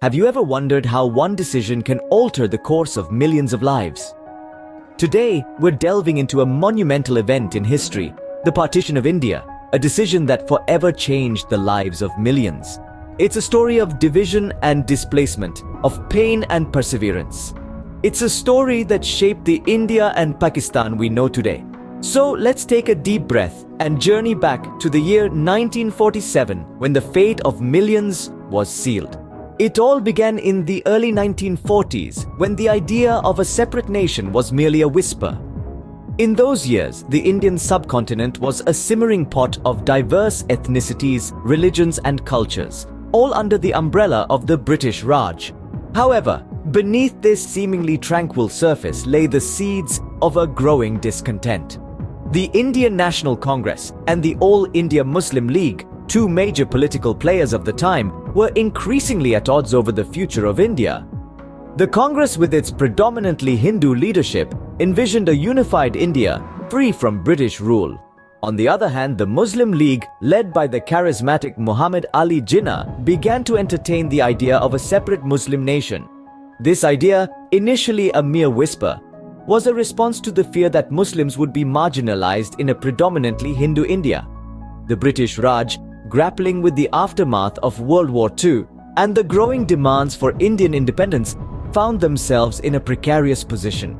Have you ever wondered how one decision can alter the course of millions of lives? Today, we're delving into a monumental event in history, the Partition of India, a decision that forever changed the lives of millions. It's a story of division and displacement, of pain and perseverance. It's a story that shaped the India and Pakistan we know today. So let's take a deep breath and journey back to the year 1947, when the fate of millions was sealed. It all began in the early 1940s, when the idea of a separate nation was merely a whisper. In those years, the Indian subcontinent was a simmering pot of diverse ethnicities, religions and cultures, all under the umbrella of the British Raj. However, beneath this seemingly tranquil surface lay the seeds of a growing discontent. The Indian National Congress and the All India Muslim League, two major political players of the time, were increasingly at odds over the future of India. The Congress, with its predominantly Hindu leadership, envisioned a unified India free from British rule. On the other hand, the Muslim League, led by the charismatic Muhammad Ali Jinnah, began to entertain the idea of a separate Muslim nation. This idea, initially a mere whisper, was a response to the fear that Muslims would be marginalized in a predominantly Hindu India. The British Raj, grappling with the aftermath of World War II and the growing demands for Indian independence, found themselves in a precarious position.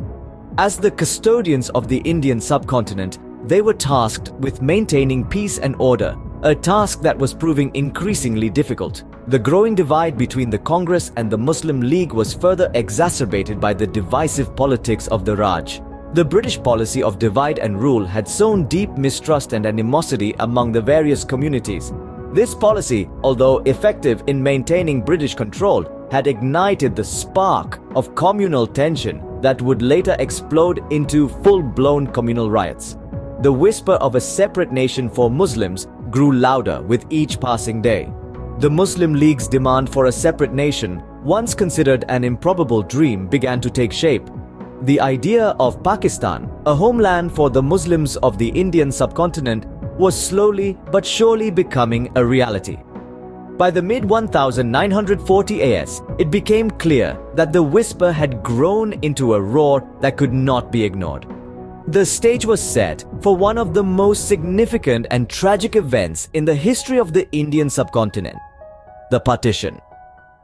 As the custodians of the Indian subcontinent, they were tasked with maintaining peace and order, a task that was proving increasingly difficult. The growing divide between the Congress and the Muslim League was further exacerbated by the divisive politics of the Raj. The British policy of divide and rule had sown deep mistrust and animosity among the various communities. This policy, although effective in maintaining British control, had ignited the spark of communal tension that would later explode into full-blown communal riots. The whisper of a separate nation for Muslims grew louder with each passing day. The Muslim League's demand for a separate nation, once considered an improbable dream, began to take shape. The idea of Pakistan, a homeland for the Muslims of the Indian subcontinent, was slowly but surely becoming a reality. By the mid-1940 AS, it became clear that the whisper had grown into a roar that could not be ignored. The stage was set for one of the most significant and tragic events in the history of the Indian subcontinent: the partition.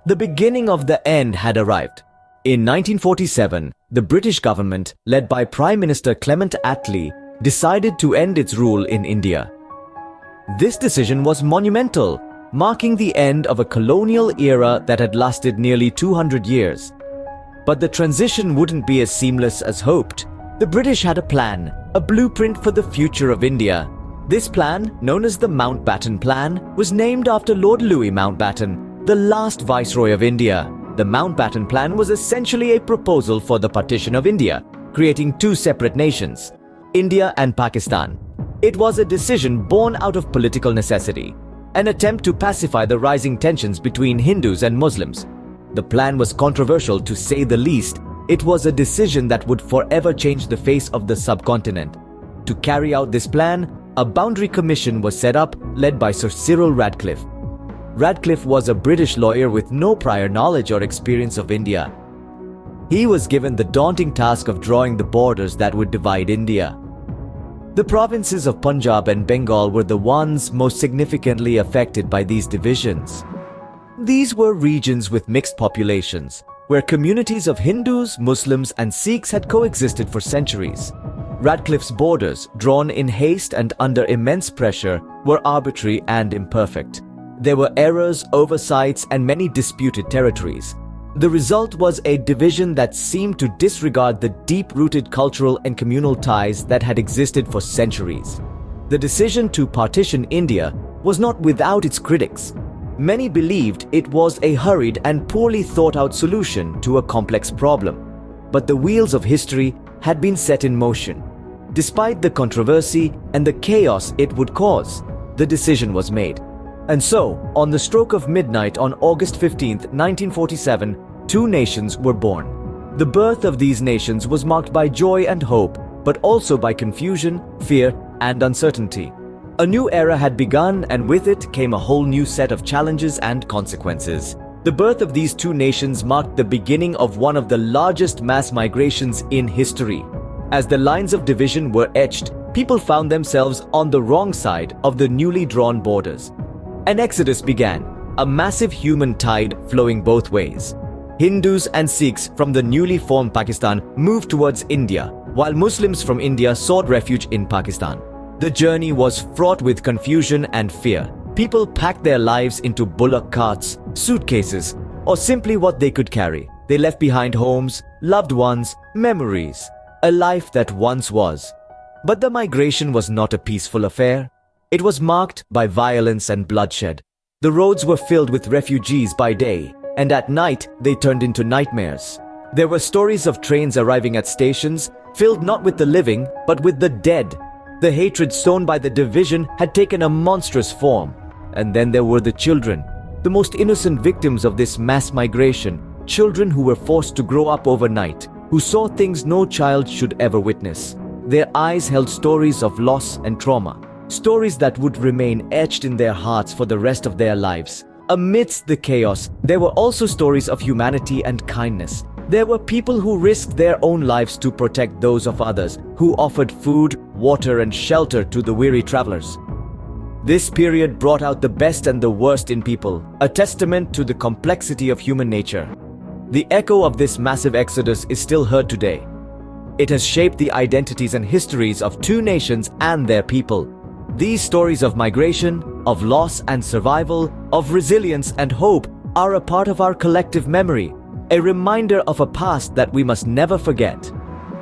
The beginning of the end had arrived. In 1947, the British government, led by Prime Minister Clement Attlee, decided to end its rule in India. This decision was monumental, marking the end of a colonial era that had lasted nearly 200 years. But the transition wouldn't be as seamless as hoped. The British had a plan, a blueprint for the future of India. This plan, known as the Mountbatten Plan, was named after Lord Louis Mountbatten, the last Viceroy of India. The Mountbatten Plan was essentially a proposal for the Partition of India, creating two separate nations, India and Pakistan. It was a decision born out of political necessity, an attempt to pacify the rising tensions between Hindus and Muslims. The plan was controversial, to say the least. It was a decision that would forever change the face of the subcontinent. To carry out this plan, a boundary commission was set up, led by Sir Cyril Radcliffe. Radcliffe was a British lawyer with no prior knowledge or experience of India. He was given the daunting task of drawing the borders that would divide India. The provinces of Punjab and Bengal were the ones most significantly affected by these divisions. These were regions with mixed populations, where communities of Hindus, Muslims and Sikhs had coexisted for centuries. Radcliffe's borders, drawn in haste and under immense pressure, were arbitrary and imperfect. There were errors, oversights and many disputed territories. The result was a division that seemed to disregard the deep-rooted cultural and communal ties that had existed for centuries. The decision to partition India was not without its critics. Many believed it was a hurried and poorly thought-out solution to a complex problem. But the wheels of history had been set in motion. Despite the controversy and the chaos it would cause, the decision was made. And so, on the stroke of midnight on August 15, 1947, two nations were born. The birth of these nations was marked by joy and hope, but also by confusion, fear, and uncertainty. A new era had begun, and with it came a whole new set of challenges and consequences. The birth of these two nations marked the beginning of one of the largest mass migrations in history. As the lines of division were etched, people found themselves on the wrong side of the newly drawn borders. An exodus began, a massive human tide flowing both ways. Hindus and Sikhs from the newly formed Pakistan moved towards India, while Muslims from India sought refuge in Pakistan. The journey was fraught with confusion and fear. People packed their lives into bullock carts, suitcases, or simply what they could carry. They left behind homes, loved ones, memories, a life that once was. But the migration was not a peaceful affair. It was marked by violence and bloodshed. The roads were filled with refugees by day, and at night they turned into nightmares. There were stories of trains arriving at stations, filled not with the living, but with the dead. The hatred sown by the division had taken a monstrous form. And then there were the children, the most innocent victims of this mass migration, children who were forced to grow up overnight, who saw things no child should ever witness. Their eyes held stories of loss and trauma, stories that would remain etched in their hearts for the rest of their lives. Amidst the chaos, there were also stories of humanity and kindness. There were people who risked their own lives to protect those of others, who offered food, water, and shelter to the weary travelers. This period brought out the best and the worst in people, a testament to the complexity of human nature. The echo of this massive exodus is still heard today. It has shaped the identities and histories of two nations and their people. These stories of migration, of loss and survival, of resilience and hope are a part of our collective memory, a reminder of a past that we must never forget.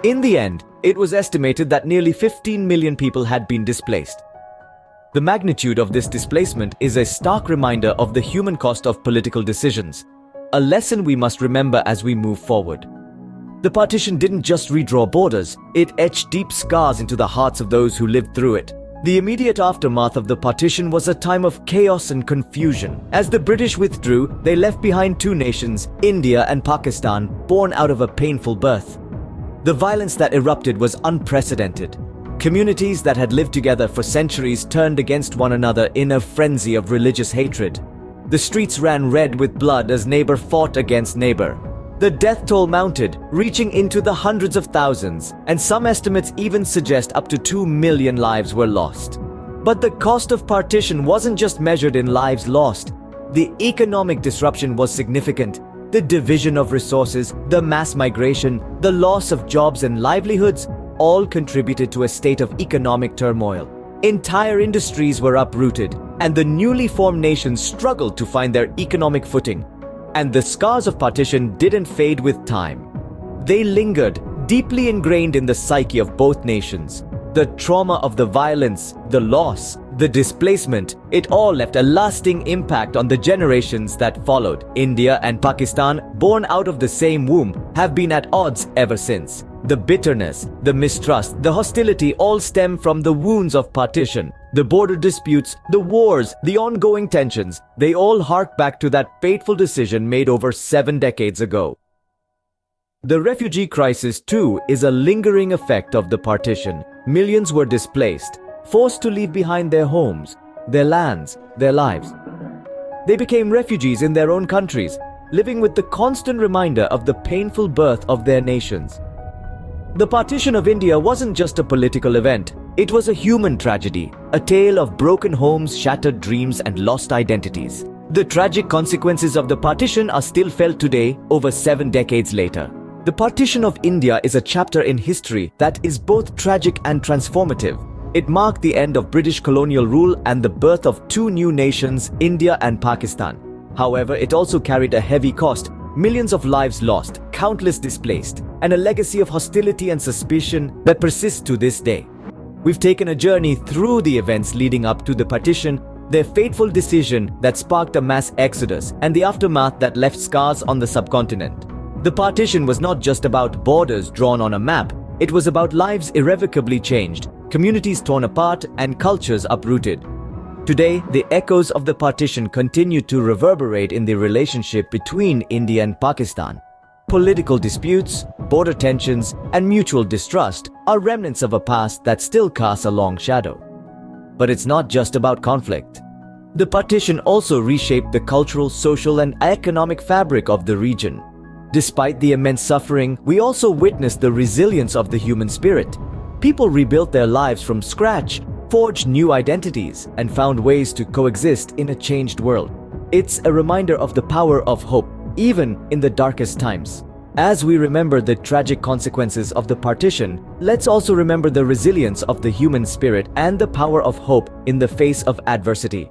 In the end, it was estimated that nearly 15 million people had been displaced. The magnitude of this displacement is a stark reminder of the human cost of political decisions, a lesson we must remember as we move forward. The partition didn't just redraw borders, it etched deep scars into the hearts of those who lived through it. The immediate aftermath of the partition was a time of chaos and confusion. As the British withdrew, they left behind two nations, India and Pakistan, born out of a painful birth. The violence that erupted was unprecedented. Communities that had lived together for centuries turned against one another in a frenzy of religious hatred. The streets ran red with blood as neighbor fought against neighbor. The death toll mounted, reaching into the hundreds of thousands, and some estimates even suggest up to 2 million lives were lost. But the cost of partition wasn't just measured in lives lost. The economic disruption was significant. The division of resources, the mass migration, the loss of jobs and livelihoods all contributed to a state of economic turmoil. Entire industries were uprooted, and the newly formed nations struggled to find their economic footing. And the scars of partition didn't fade with time. They lingered, deeply ingrained in the psyche of both nations. The trauma of the violence, the loss, the displacement, it all left a lasting impact on the generations that followed. India and Pakistan, born out of the same womb, have been at odds ever since. The bitterness, the mistrust, the hostility all stem from the wounds of partition. The border disputes, the wars, the ongoing tensions, they all hark back to that fateful decision made over 7 decades ago. The refugee crisis, too, is a lingering effect of the partition. Millions were displaced, forced to leave behind their homes, their lands, their lives. They became refugees in their own countries, living with the constant reminder of the painful birth of their nations. The Partition of India wasn't just a political event, it was a human tragedy, a tale of broken homes, shattered dreams, and lost identities. The tragic consequences of the partition are still felt today, over 7 decades later. The Partition of India is a chapter in history that is both tragic and transformative. It marked the end of British colonial rule and the birth of two new nations, India and Pakistan. However, it also carried a heavy cost, millions of lives lost, countless displaced, and a legacy of hostility and suspicion that persists to this day. We've taken a journey through the events leading up to the partition, their fateful decision that sparked a mass exodus, and the aftermath that left scars on the subcontinent. The partition was not just about borders drawn on a map, it was about lives irrevocably changed, communities torn apart, and cultures uprooted. Today, the echoes of the partition continue to reverberate in the relationship between India and Pakistan. Political disputes, border tensions, and mutual distrust are remnants of a past that still casts a long shadow. But it's not just about conflict. The partition also reshaped the cultural, social, and economic fabric of the region. Despite the immense suffering, we also witnessed the resilience of the human spirit. People rebuilt their lives from scratch, forged new identities, and found ways to coexist in a changed world. It's a reminder of the power of hope, even in the darkest times. As we remember the tragic consequences of the partition, let's also remember the resilience of the human spirit and the power of hope in the face of adversity.